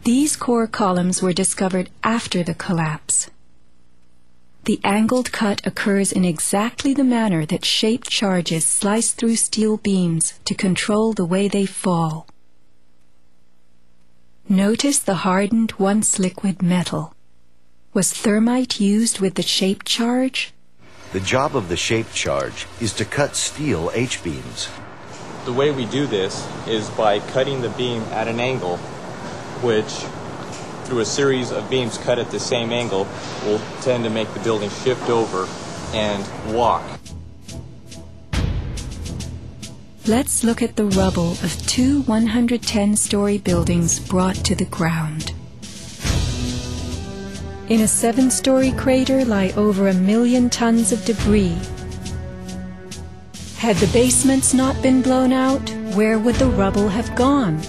These core columns were discovered after the collapse. The angled cut occurs in exactly the manner that shaped charges slice through steel beams to control the way they fall. Notice the hardened, once liquid metal. Was thermite used with the shaped charge? The job of the shaped charge is to cut steel H-beams. The way we do this is by cutting the beam at an angle, which, through a series of beams cut at the same angle, will tend to make the building shift over and walk. Let's look at the rubble of two 110-story buildings brought to the ground. In a 7-story crater lie over 1 million tons of debris. Had the basements not been blown out, where would the rubble have gone?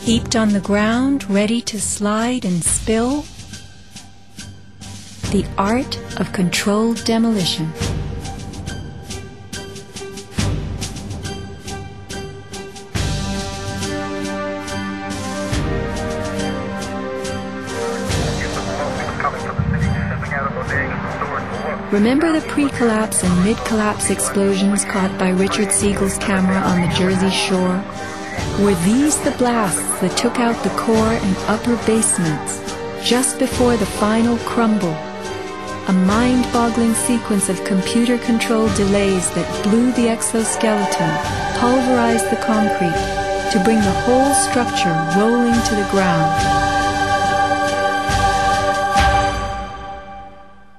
Heaped on the ground, ready to slide and spill? The art of controlled demolition. Remember the pre-collapse and mid-collapse explosions caught by Richard Siegel's camera on the Jersey Shore? Were these the blasts that took out the core and upper basements just before the final crumble? A mind-boggling sequence of computer-controlled delays that blew the exoskeleton, pulverized the concrete, to bring the whole structure rolling to the ground.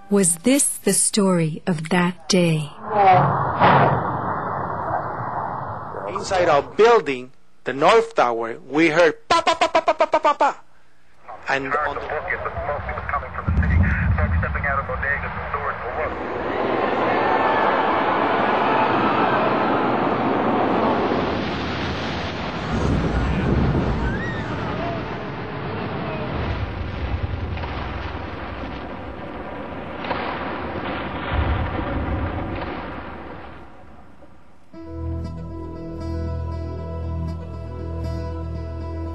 Was this the story of that day? Inside our building, the North Tower, we heard pa pa pa pa pa pa pa pa pa. And on the smoke was coming from the city. Folks stepping out of bodegas and stores for work.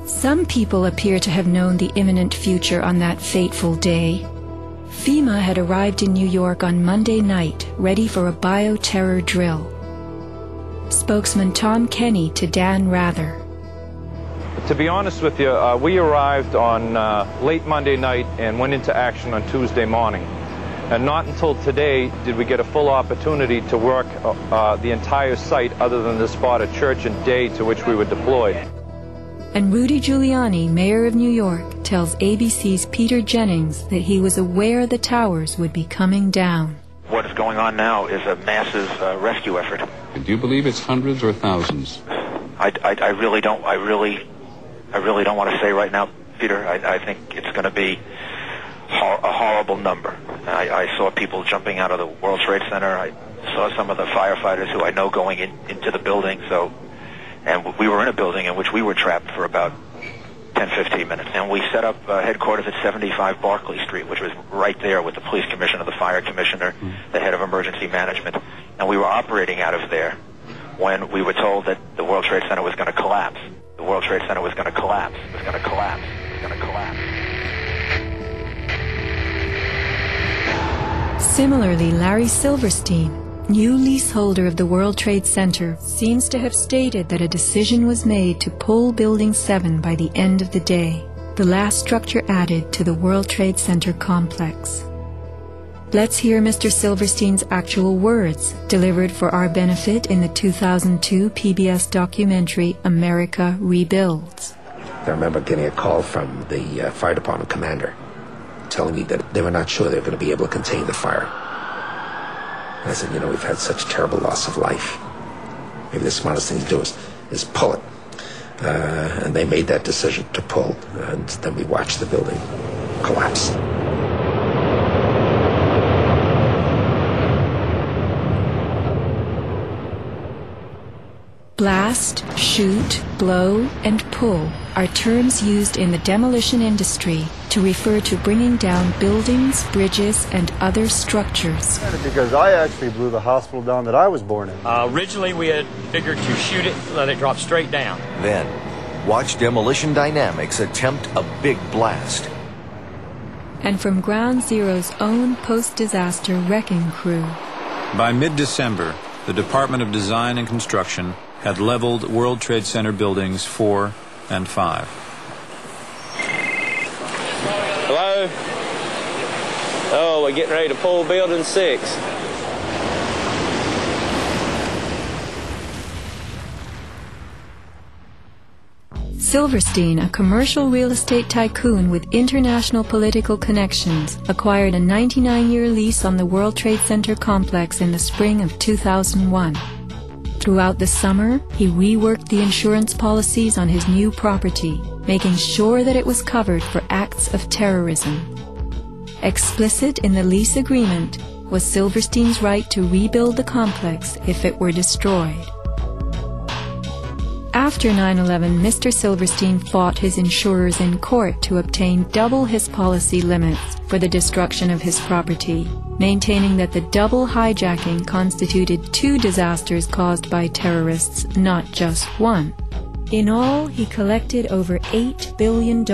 Some people appear to have known the imminent future on that fateful day. FEMA had arrived in New York on Monday night, ready for a bioterror drill. Spokesman Tom Kenny to Dan Rather. To be honest with you, we arrived on late Monday night and went into action on Tuesday morning. And not until today did we get a full opportunity to work the entire site other than the spot at Church and Day to which we were deployed. And Rudy Giuliani, mayor of New York, tells ABC's Peter Jennings that he was aware the towers would be coming down. What is going on now is a massive rescue effort. Do you believe it's hundreds or thousands? I really don't want to say right now, Peter. I think it's going to be a horrible number. I saw people jumping out of the World Trade Center. I saw some of the firefighters who I know going into the building. And we were in a building in which we were trapped for about 10-15 minutes. And we set up headquarters at 75 Barclay Street, which was right there with the police commissioner, the fire commissioner, the head of emergency management. And we were operating out of there when we were told that the World Trade Center was going to collapse. The World Trade Center was going to collapse. It was going to collapse. It was going to collapse. Similarly, Larry Silverstein, new leaseholder of the World Trade Center, seems to have stated that a decision was made to pull Building 7 by the end of the day, the last structure added to the World Trade Center complex. Let's hear Mr. Silverstein's actual words, delivered for our benefit in the 2002 PBS documentary America Rebuilds. I remember getting a call from the fire department commander telling me that they were not sure they were going to be able to contain the fire. And I said, we've had such terrible loss of life. Maybe the smartest thing to do is pull it. And they made that decision to pull, and then we watched the building collapse. Blast, shoot, blow, and pull are terms used in the demolition industry to refer to bringing down buildings, bridges, and other structures. Because I actually blew the hospital down that I was born in. Originally, we had figured to shoot it, let it drop straight down. Then, watch Demolition Dynamics attempt a big blast. And from Ground Zero's own post-disaster wrecking crew. By mid-December, the Department of Design and Construction had leveled World Trade Center buildings 4 and 5. Hello? Oh, we're getting ready to pull building 6. Silverstein, a commercial real estate tycoon with international political connections, acquired a 99-year lease on the World Trade Center complex in the spring of 2001. Throughout the summer, he reworked the insurance policies on his new property, making sure that it was covered for acts of terrorism. Explicit in the lease agreement was Silverstein's right to rebuild the complex if it were destroyed. After 9/11, Mr. Silverstein fought his insurers in court to obtain double his policy limits for the destruction of his property, maintaining that the double hijacking constituted 2 disasters caused by terrorists, not just one. In all, he collected over $8 billion,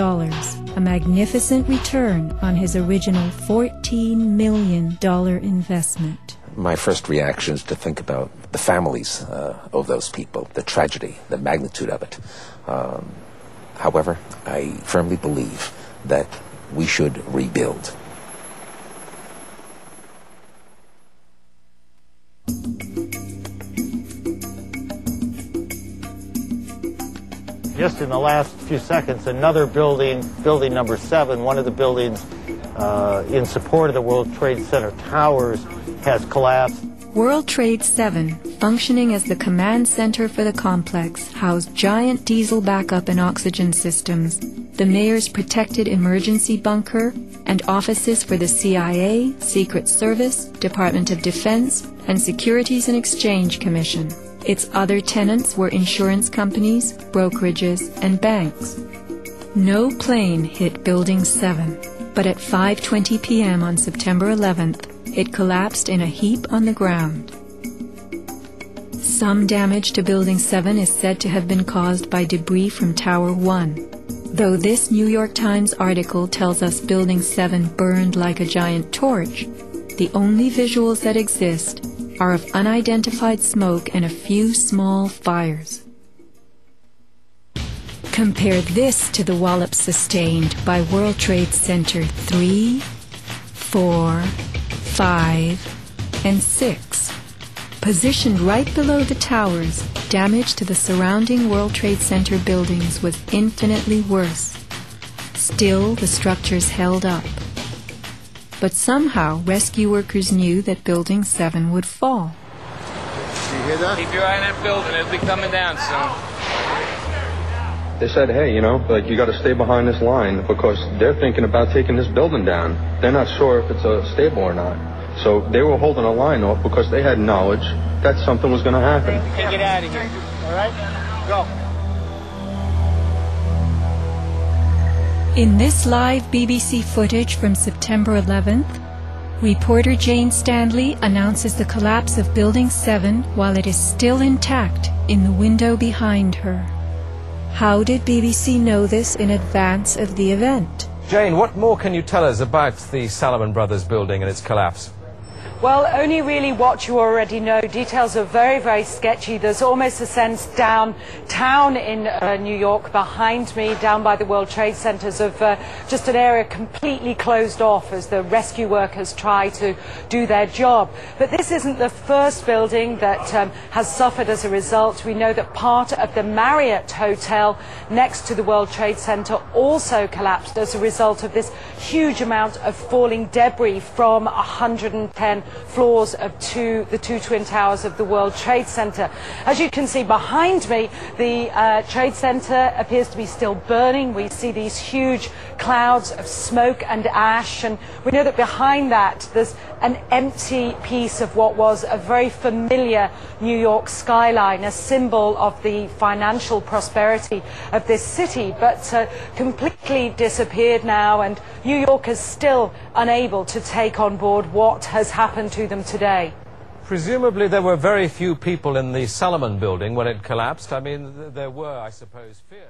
a magnificent return on his original $14 million investment. My first reaction is to think about the families of those people, the tragedy, the magnitude of it. However, I firmly believe that we should rebuild. Just in the last few seconds, another building, building number 7, one of the buildings in support of the World Trade Center towers, has collapsed. World Trade 7, functioning as the command center for the complex, housed giant diesel backup and oxygen systems, the mayor's protected emergency bunker, and offices for the CIA, Secret Service, Department of Defense, and Securities and Exchange Commission. Its other tenants were insurance companies, brokerages, and banks. No plane hit Building 7, but at 5:20 p.m. on September 11th, it collapsed in a heap on the ground. Some damage to Building 7 is said to have been caused by debris from Tower 1. Though this New York Times article tells us Building 7 burned like a giant torch, the only visuals that exist are of unidentified smoke and a few small fires. Compare this to the wallop sustained by World Trade Center 3, 4, 5, and 6. Positioned right below the towers, damage to the surrounding World Trade Center buildings was infinitely worse. Still, the structures held up. But somehow, rescue workers knew that Building 7 would fall. You hear that? Keep your eye on that building. It'll be coming down soon. They said, hey, you know, like, you got to stay behind this line because they're thinking about taking this building down. They're not sure if it's stable or not. So they were holding a line off because they had knowledge that something was going to happen. You can get out of here. All right? Go. In this live BBC footage from September 11th, reporter Jane Stanley announces the collapse of Building 7 while it is still intact in the window behind her. How did BBC know this in advance of the event? Jane, what more can you tell us about the Salomon Brothers building and its collapse? Well, only really what you already know. Details are very, very sketchy. There's almost a sense downtown in New York behind me, down by the World Trade Centers, of just an area completely closed off as the rescue workers try to do their job. But this isn't the first building that has suffered as a result. We know that part of the Marriott Hotel next to the World Trade Center also collapsed as a result of this huge amount of falling debris from 110 floors of the two twin towers of the World Trade Center. As you can see behind me, the Trade Center appears to be still burning. We see these huge clouds of smoke and ash, and we know that behind that there's an empty piece of what was a very familiar New York skyline, a symbol of the financial prosperity of this city, but completely disappeared now, and New York is still unable to take on board what has happened to them today. Presumably there were very few people in the Salomon building when it collapsed. I mean, there were, I suppose, fears.